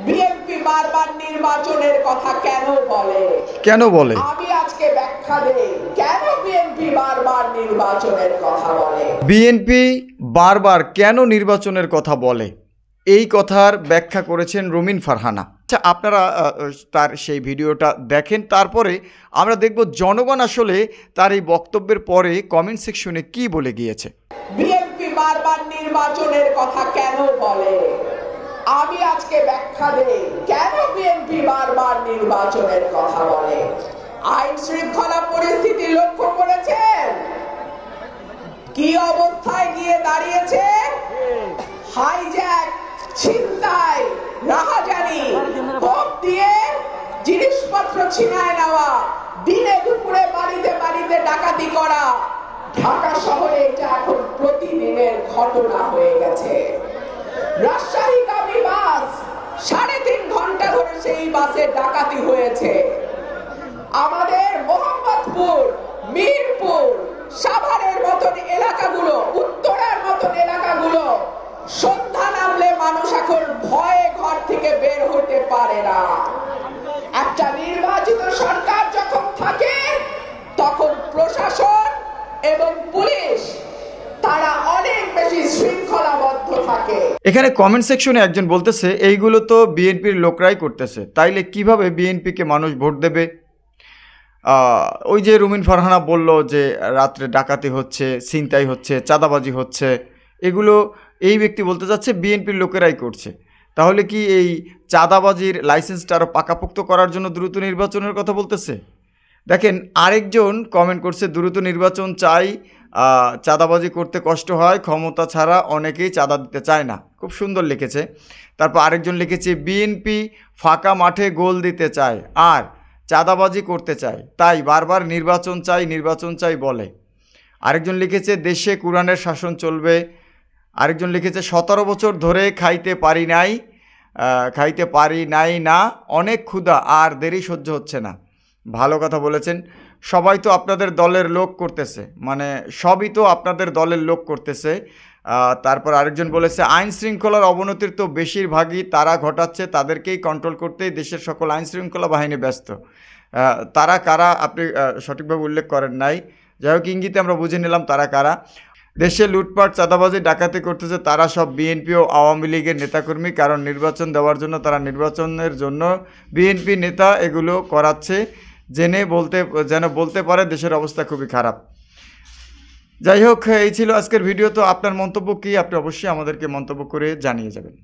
BNP বারবার নির্বাচনের কথা কেন বলে আমি আজকে ব্যাখ্যা দেই কেন বিএনপি বারবার নির্বাচনের কথা বলে। বিএনপি বারবার কেন নির্বাচনের কথা বলে এই কথার ব্যাখ্যা করেছেন রুমিন ফারহানা। আচ্ছা, আপনারা তার সেই ভিডিওটা দেখেন, তারপরে আমরা দেখব জনগণ আসলে তার এই বক্তব্যের পরে কমেন্ট সেকশনে কি বলে গিয়েছে। বিএনপি বারবার নির্বাচনের কথা কেন বলে আমি আজকে ব্যাখ্যা দেই কেন বিএনপি বারবার নির্বাচনের কথা বলে। আইন শৃঙ্খলা পরিস্থিতি লক্ষ্য করেছেন কি অবস্থায় গিয়ে দাঁড়িয়েছে। হাইজ্যাক, ছিনতাই, রাহাজানি, বোম দিয়ে জিনিসপত্র ছিনায় নেওয়া, দিনে দুপুরে বাড়িতে বাড়িতে ডাকাতি করা, ঢাকা শহরে এটা এখন প্রতিদিনের ঘটনা হয়ে গেছে। রাজশাহীগামী বাস 3.5 ঘন্টা ধরে সেই বাসে ডাকাতি হয়েছে। আমাদের মোহাম্মদপুর, মিরপুর, সাভারের মতন এলাকাগুলো, উত্তরার মতন এলাকাগুলো সন্ধ্যা নামলে মানুষ এখন ভয়ে ঘর থেকে বের হতে পারে না। একটা নির্বাচিত সরকার যখন থাকে তখন প্রশাসন এবং পুলিশ তারা অনেক বেশি শৃঙ্খলাবদ্ধ থাকে। এখানে কমেন্ট সেকশনে একজন বলতেছে এইগুলো তো বিএনপির লোকরাই করতেছে, তাইলে কিভাবে বিএনপিকে মানুষ ভোট দেবে। ওই যে রুমিন ফারহানা বলল যে রাত্রে ডাকাতি হচ্ছে, ছিনতাই হচ্ছে, চাঁদাবাজি হচ্ছে, এগুলো এই ব্যক্তি বলতে যাচ্ছে বিএনপির লোকেরাই করছে। তাহলে কি এই চাঁদাবাজির লাইসেন্সটা আরও পাকাপোক্ত করার জন্য দ্রুত নির্বাচনের কথা বলতেছে। দেখেন, আরেকজন কমেন্ট করছে দ্রুত নির্বাচন চাই, চাঁদাবাজি করতে কষ্ট হয়, ক্ষমতা ছাড়া অনেকেই চাঁদা দিতে চায় না। খুব সুন্দর লিখেছে। তারপর আরেকজন লিখেছে বিএনপি ফাঁকা মাঠে গোল দিতে চায় আর চাঁদাবাজি করতে চায়, তাই বারবার নির্বাচন চাই বলে। আরেকজন লিখেছে দেশে কোরআনের শাসন চলবে। আরেকজন লিখেছে 17 বছর ধরে খাইতে পারি নাই না, অনেক ক্ষুধা আর দেরি সহ্য হচ্ছে না। ভালো কথা বলেছেন। সবাই তো আপনাদের দলের লোক করতেছে, মানে সবই তো আপনাদের দলের লোক করতেছে। তারপর আরেকজন বলেছে আইন শৃঙ্খলার অবনতির তো বেশিরভাগই তারা ঘটাচ্ছে, তাদেরকেই কন্ট্রোল করতেই দেশের সকল আইন শৃঙ্খলা বাহিনী ব্যস্ত। তারা কারা আপনি সঠিকভাবে উল্লেখ করেন নাই, যাই হোক ইঙ্গিতে আমরা বুঝে নিলাম তারা কারা। দেশে লুটপাট, চাঁদাবাজি, ডাকাতি করতেছে তারা সব বিএনপি ও আওয়ামী লীগের নেতাকর্মী, কারণ নির্বাচন দেওয়ার জন্য তারা নির্বাচনের জন্য বিএনপি নেতা এগুলো করাচ্ছে যেন বলতে পারে দেশের অবস্থা খুবই খারাপ। যাই হোক, এই ছিল আজকের ভিডিও। তো আপনার মন্তব্য কি, আপনি অবশ্যই আমাদেরকে মন্তব্য করে জানিয়ে যাবেন।